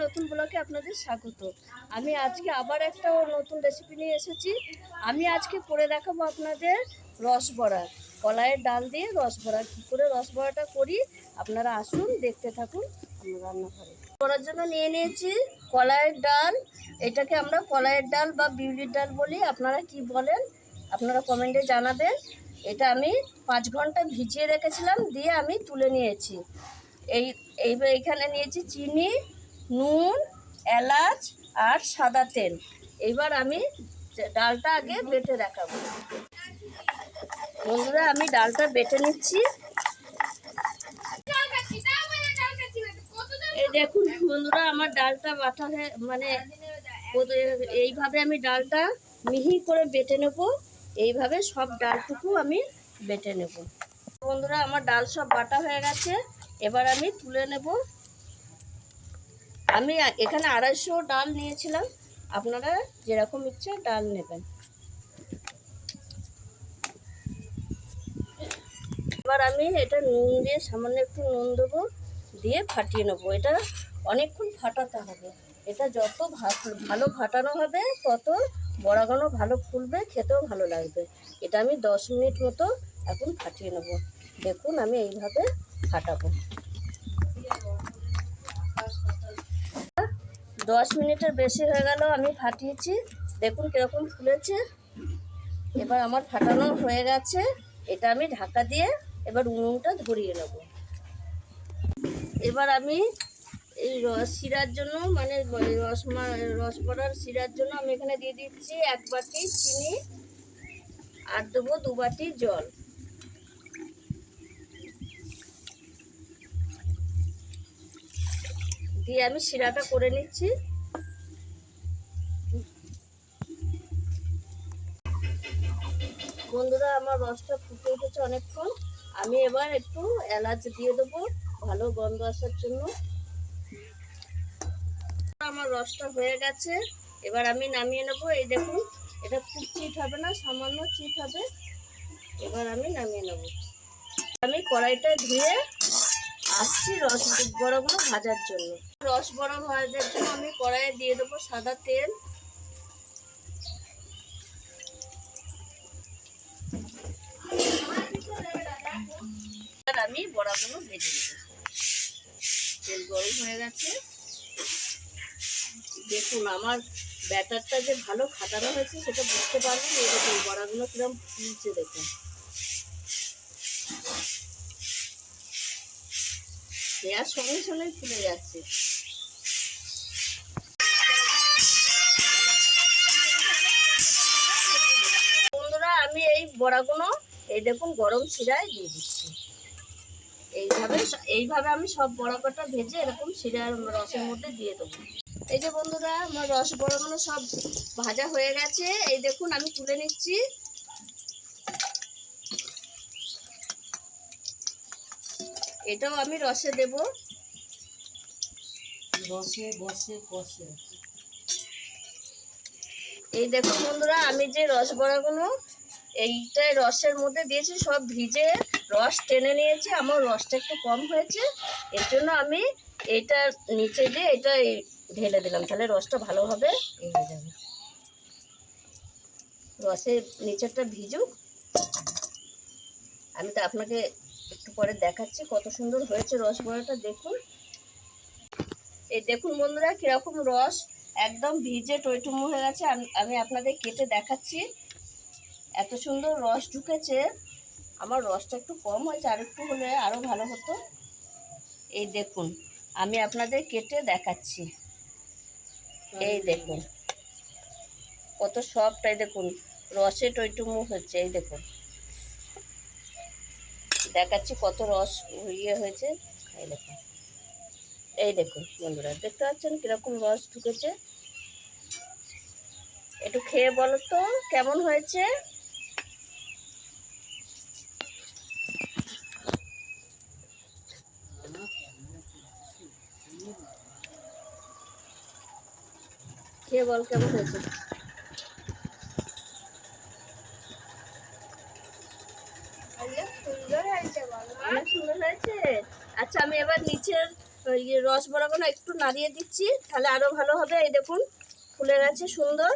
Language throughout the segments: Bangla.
নতুন ব্লগে আপনাদের স্বাগত। আমি আজকে আবার একটা নতুন রেসিপি নিয়ে এসেছি। আমি আজকে করে দেখাবো আপনাদের রসবড়া, কলাইয়ের ডাল দিয়ে রসবড়া। কী করে রসবড়াটা করি আপনারা আসুন, দেখতে থাকুন আমার রান্নাঘরে। করার জন্য নিয়ে নিয়েছি কলাইয়ের ডাল। এটাকে আমরা কলাইয়ের ডাল বা বিউলির ডাল বলি, আপনারা কি বলেন আপনারা কমেন্টে জানাবেন। এটা আমি 5 ঘন্টা ভিজিয়ে রেখেছিলাম, দিয়ে আমি তুলে নিয়েছি। এইবার এখানে নিয়েছি চিনি, নুন, এলাচ আর সাদা তেল। এইবার আমি ডালটা আগে বেটে রাখাবো। বন্ধুরা, আমি ডালটা বেটে নিচ্ছি। এই দেখুন বন্ধুরা, আমার ডালটা বাটা হয়ে এইভাবে আমি ডালটা মিহি করে বেটে নেব। এইভাবে সব ডালটুকু আমি বেটে নেব। বন্ধুরা, আমার ডাল সব বাটা হয়ে গেছে, এবার আমি তুলে নেব। আমি এখানে 250 ডাল নিয়েছিলাম, আপনারা যেরকম ইচ্ছে ডাল নেবেন। এবার আমি এটা নুন দিয়ে, সামান্য একটু নুন দেবো, দিয়ে ফাটিয়ে নেবো। এটা অনেকক্ষণ ফাটাতে হবে। এটা যত ভালো ফাটানো হবে তত বড়াগুলো ভালো ফুলবে, খেতেও ভালো লাগবে। এটা আমি 10 মিনিট মতো এখন ফাটিয়ে নেব। দেখুন আমি এইভাবে ফাটাবো। 10 মিনিটের বেশি হয়ে গেল আমি ফাটিয়েছি। দেখুন কীরকম ফুলেছে। এবার আমার ফাটানো হয়ে গেছে। এটা আমি ঢাকা দিয়ে এবার উনুনটা ধরিয়ে নেব। এবার আমি এই শিরার জন্য, রসবড়ার শিরার জন্য আমি এখানে দিয়ে দিচ্ছি 1 বাটি চিনি আর দেবো 2 বাটি জল। দিয়ে আমি শিরাটা করে নিচ্ছি। বন্ধুরা, আমার রসটা ফুটে উঠেছে অনেকক্ষণ। আমি এবার একটু এলাচ দিয়ে দেবো ভালো গন্ধ আসার জন্য। আমার রসটা হয়ে গেছে, এবার আমি নামিয়ে নেব। এই দেখুন, এটা খুব চিট হবে না, সামান্য চিট হবে। এবার আমি নামিয়ে নেব। আমি কড়াইটা ধুয়ে আসছি রস বড়াগুলো ভাজার জন্য। রস বড়া ভাজার জন্য আমি কড়াইয়ে দিয়ে দেবো সাদা তেল। আমি বড়াগুলো ভেজে নেব। তেল গরম হয়ে গেছে। দেখুন আমার ব্যাটারটা যে ভালো খাটানো হয়েছে সেটা বুঝতে পারবেন। এই দেখুন বড়াগুলো কিরকম ফুলছে, দেখুন দেওয়ার সঙ্গে সঙ্গে ফুলে যাচ্ছে। বন্ধুরা, আমি এই বড়াগুলো এই দেখুন গরম শিরায় দিয়ে দিচ্ছি। এইভাবে আমি সব বড়া কটা ভেজে এরকম শিরার রসের মধ্যে দিয়ে দেবো। এই যে বন্ধুরা, আমার রস বড়াগুলো সব ভাজা হয়ে গেছে। এই দেখুন আমি তুলে নিচ্ছি। এটাও আমি রসে দেব। এই দেখুন বন্ধুরা, আমি যে রস বড়াগুলো এইটাই রসের মধ্যে দিয়েছি, সব ভিজে রস টেনে নিয়েছি। আমার রসটা একটু কম হয়েছে, এর জন্য আমি এটা নিচে দিয়ে এটা ঢেলে দিলাম, তাহলে রসটা ভালোভাবে হয়ে যাবে। রসের নিচেরটা ভিজুক, আমি তো আপনাকে একটু পরে দেখাচ্ছি কত সুন্দর হয়েছে রস বড়াটা। দেখুন, এই দেখুন বন্ধুরা কীরকম রস একদম ভিজে টইটুম্বু হয়ে গেছে। আমি আপনাদের কেটে দেখাচ্ছি। এত সুন্দর রস ঢুকেছে। আমার রসটা একটু কম হয়েছে, আর একটু হলে আরও ভালো হতো। এই দেখুন আমি আপনাদের কেটে দেখাচ্ছি। এই দেখুন কত সফট, এই দেখুন রসে টইটুম্বু হচ্ছে। এই দেখুন দেখাচ্ছি কত রস হয়েছে। এই দেখুন, এই দেখুন বন্ধুরা, দেখতে পাচ্ছেন কীরকম রস ঢুকেছে। একটু খেয়ে বলো তো কেমন হয়েছে। খেয়ে বল কেমন হয়েছে। অনেক সুন্দর হয়েছে। আচ্ছা, আমি এবার নিচের রস বড়াগুলো একটু নাড়িয়ে দিচ্ছি, তাহলে আরও ভালো হবে। এই দেখুন ফুলে গেছে সুন্দর।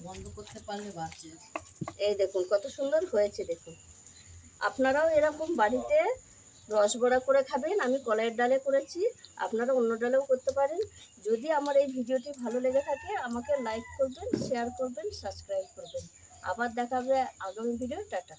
বন্ধ করতে পারলে বাঁচে। এই দেখুন কত সুন্দর হয়েছে। দেখুন আপনারাও এরকম বাড়িতে রস বড়া করে খাবেন। আমি কলাইয়ের ডালে করেছি, আপনারা অন্য ডালেও করতে পারেন। যদি আমার এই ভিডিওটি ভালো লেগে থাকে আমাকে লাইক করবেন, শেয়ার করবেন, সাবস্ক্রাইব করবেন। আবার দেখা হবে আগামী ভিডিও। টাটা।